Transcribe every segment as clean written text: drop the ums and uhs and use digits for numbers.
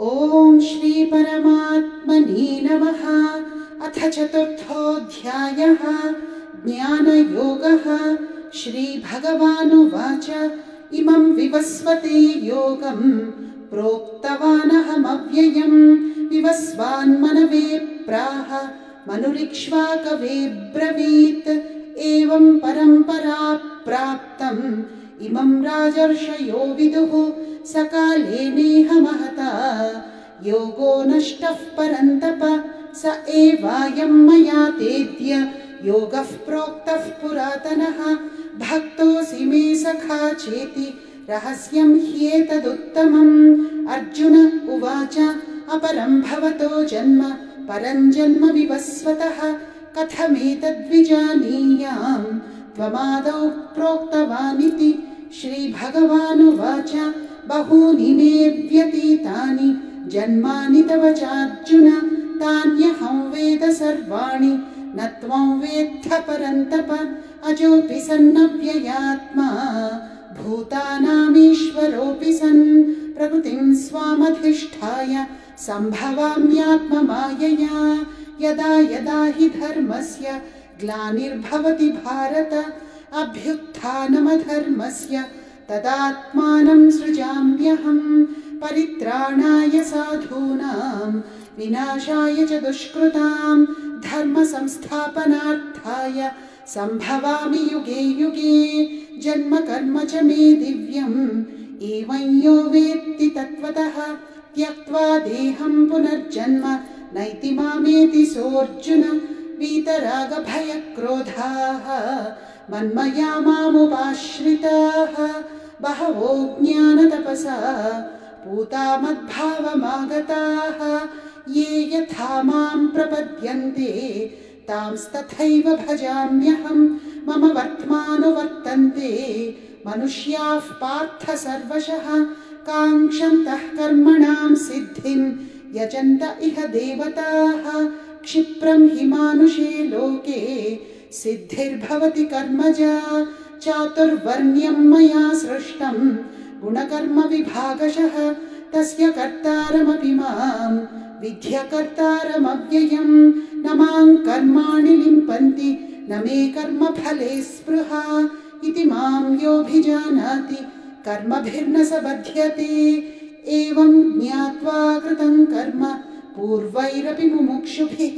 ॐ श्री परमात्मने नमः। अथ चतुर्थोऽध्यायः ज्ञानयोगः। श्रीभगवानुवाच इमं विवस्वते योगं प्रोक्तवानहमव्ययम् विवस्वान्मनवे प्राह मनुरिक्ष्वाकवे ब्रवीत्। एवं परम्परा प्राप्तम् इमं राजर्षयो विदुः सकाले नेह महता योगो नष्टः परन्तप। स एवायं मया तेद्य योगः प्रोक्तः पुरातनः। भक्तोऽसि मे सखा चेति रहस्यं ह्येतदुत्तमम्। अर्जुन उवाच अपरं भवतो जन्म परं जन्म विवस्वतः कथमेतद्विजानीयाम् त्वमादौ प्रोक्तवानिति। श्रीभगवानुवाच बहूनि मे व्यतीतानि जन्मानि तव चार्जुन तान्यहं वेद सर्वाणि न त्वं वेत्थ परन्तप। अजोऽपि सन्नव्ययात्मा भूतानामीश्वरोऽपि सन् प्रकृतिं स्वामधिष्ठाय सम्भवाम्यात्ममायया। यदा यदा हि धर्मस्य ग्लानिर्भवति भारत अभ्युत्थानमधर्मस्य तदात्मानं सृजाम्यहम्। परित्राणाय साधूनां विनाशाय च दुष्कृतां धर्मसंस्थापनार्थाय सम्भवामि युगे युगे। जन्म कर्म च मे दिव्यम् एवं यो वेत्ति तत्त्वतः त्यक्त्वा देहं पुनर्जन्म नैति मामेति सोऽर्जुन। वीतरागभयक्रोधाः मन्मया मामुपाश्रिताः बहवो ज्ञानतपसा पूता मद्भावमागताः। ये यथा मां प्रपद्यन्ते तांस्तथैव भजाम्यहं। मम वर्त्मानुवर्तन्ते मनुष्याः पार्थ सर्वशः काङ्क्षन्तः कर्मणां सिद्धिं यजन्त इह देवताः। क्षिप्रं हि मानुषे लोके सिद्धिर्भवति कर्मजा। चातुर्वर्ण्यं मया सृष्टं गुणकर्म विभागशः तस्य कर्तारमपि मां विद्यकर्तारमव्ययं। न मां कर्माणि लिम्पन्ति न मे कर्मफले स्पृहा। इति मां योऽभिजानाति कर्मभिर्न स बध्यते। एवं ज्ञात्वा कृतं कर्म पूर्वैरपि मुमुक्षुभिः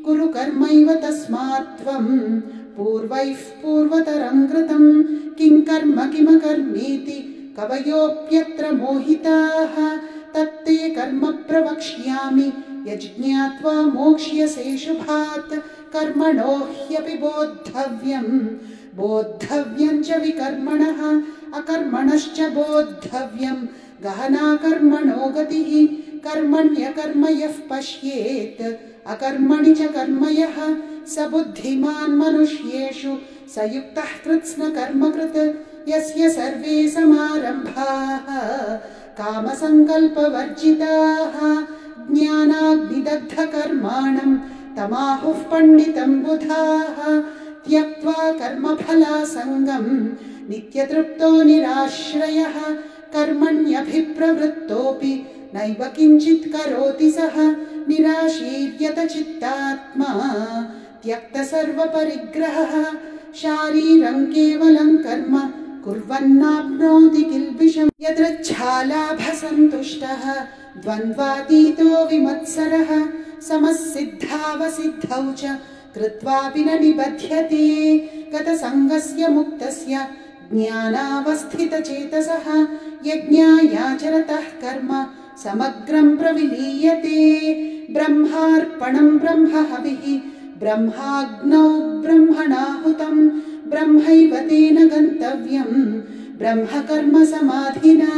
कुरु कर्मैव तस्मात् त्वं पूर्वैः पूर्वतरं कृतं। किं कर्म किमकर्मेति कवयोऽप्यत्र मोहिताः। तत्ते कर्म प्रवक्ष्यामि यज्ज्ञात्वा मोक्ष्यसे शुभात्। कर्मणो ह्यपि बोद्धव्यं च विकर्मणः अकर्मणश्च बोद्धव्यं गहना कर्मणो गतिः। कर्मण्यकर्म यः पश्येत् अकर्मणि च कर्म यः स बुद्धिमान् मनुष्येषु स युक्तः कृत्स्नकर्मकृत्। यस्य सर्वे समारम्भाः कामसङ्कल्पवर्जिताः ज्ञानाग्निदग्धकर्माणं तमाहुः पण्डितं बुधाः। त्यक्त्वा कर्मफलासङ्गं नित्यतृप्तो निराश्रयः कर्मण्यभिप्रवृत्तोऽपि नैव किञ्चित् करोति सः। निराशीर्यत चित्तात्मा त्यक्तसर्वपरिग्रहः शारीरं केवलं कर्म कुर्वन्नाप्नोति किल्बिषम्। यदृच्छालाभसन्तुष्टः द्वन्द्वातीतो विमत्सरः समसिद्धावसिद्धौ च कृत्वापि न निबध्यते। गतसङ्गस्य मुक्तस्य ज्ञानावस्थितचेतसः यज्ञायाचरतः कर्म समग्रं प्रविलीयते। ब्रह्मार्पणं ब्रह्महविः ब्रह्माग्नौ ब्रह्मणाहुतं ब्रह्मैव तेन गन्तव्यं ब्रह्मकर्म समाधिना।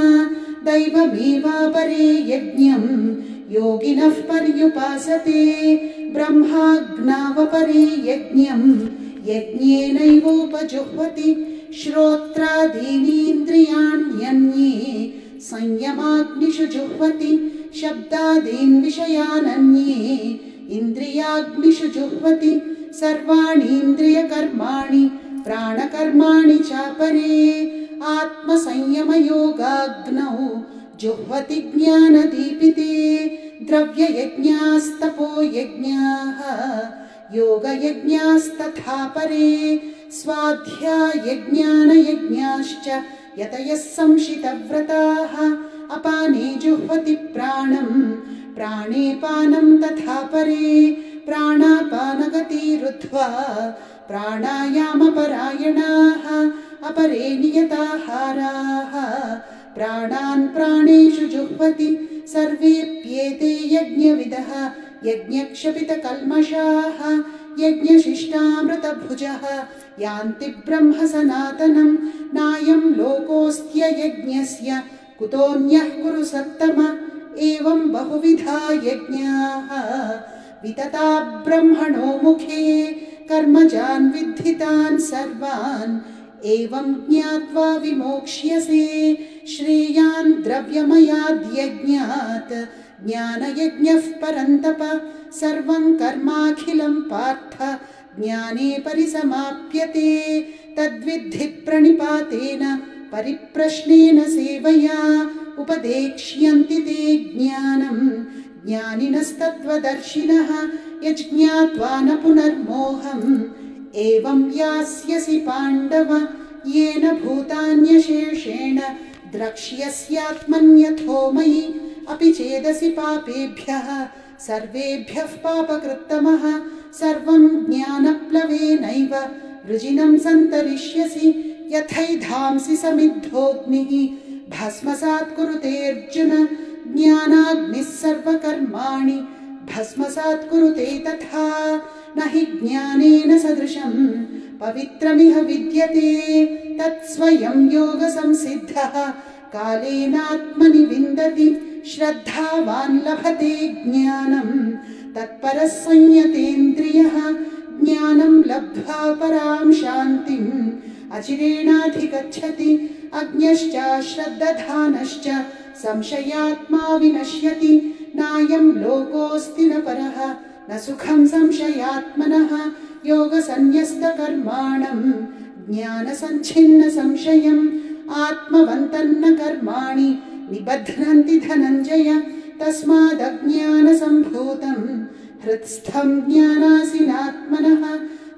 दैवमेवापरे यज्ञं योगिनः पर्युपासते ब्रह्माग्नावपरे यज्ञं यज्ञेनैवोपजुह्वति। श्रोत्रादीनीन्द्रियाण्यन्ये संयमाग्निषु जुह्वति। शब्दादीन् विषयानन्ये इन्द्रियाग्निषु जुह्वति। सर्वाणीन्द्रियकर्माणि प्राणकर्माणि चापरे आत्मसंयमयोगाग्नौ जुह्वति ज्ञानदीपिते। द्रव्ययज्ञास्तपोयज्ञाः योगयज्ञास्तथा परे स्वाध्यायज्ञानयज्ञाश्च यतयः संशितव्रताः अपाने जुह्वति प्राणं प्राणे पानं तथा परे प्राणापानगतिरुद्ध्वा प्राणायामपरायणाः अपरे नियताहाराः प्राणान् प्राणेषु जुह्वति सर्वेऽप्येते यज्ञविदः यज्ञक्षपितकल्मषाः यज्ञशिष्टामृतभुजः यान्ति ब्रह्म सनातनं नायं लोकोऽस्त्ययज्ञस्य कुतोऽन्यः कुरु सत्तम एवं बहुविधा यज्ञाः वितता ब्रह्मणो मुखे कर्मजान् विद्धितान् सर्वान् एवं ज्ञात्वा विमोक्ष्यसे श्रेयान् द्रव्यमयाद्यज्ञात् ज्ञानयज्ञः परन्तप सर्वं कर्माखिलं पार्थ ज्ञाने परिसमाप्यते तद्विद्धि प्रणिपातेन परिप्रश्नेन सेवया उपदेक्ष्यन्ति ते ज्ञानं ज्ञानिनस्तत्त्वदर्शिनः यज्ञात्वा न पुनर्मोहम् एवं यास्यसि पाण्डव येन भूतान्यशेषेण द्रक्ष्यस्यात्मन्यथो मयि अपि चेदसि पापेभ्यः सर्वेभ्यः पापकृत्तमः सर्वं ज्ञानप्लवेनैव वृजिनं सन्तरिष्यसि यथैधांसि समिद्धोऽग्निः भस्मसात् कुरुतेऽर्जुन ज्ञानाग्निः सर्वकर्माणि भस्मसात् कुरुते तथा न हि ज्ञानेन सदृशं पवित्रमिह विद्यते तत्स्वयं योगसंसिद्धः कालेनात्मनि विन्दति श्रद्धावान् लभते ज्ञानं तत्परः संयतेन्द्रियः ज्ञानं लब्ध्वा परां शान्तिम् अचिरेणाधिगच्छति अज्ञश्च श्रद्दधानश्च संशयात्मा विनश्यति नायं लोकोऽस्ति न परः न सुखं संशयात्मनः योगसन्न्यस्तकर्माणं ज्ञानसञ्छिन्नसंशयम् आत्मवन्तन्न कर्माणि निबध्नन्ति धनञ्जय तस्मादज्ञानसम्भूतं हृत्स्थं ज्ञानासीनात्मनः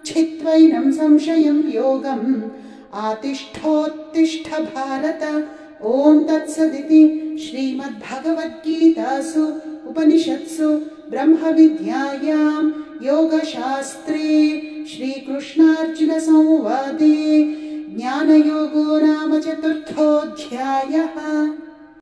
छित्त्वैनं संशयं योगम् आतिष्ठोत्तिष्ठ भारत ॐ तत्सदिति श्रीमद्भगवद्गीतासु उपनिषत्सु ब्रह्मविद्यायां योगशास्त्रे श्रीकृष्णार्जुनसंवादे ज्ञानयोगो नाम 4थोऽध्यायः।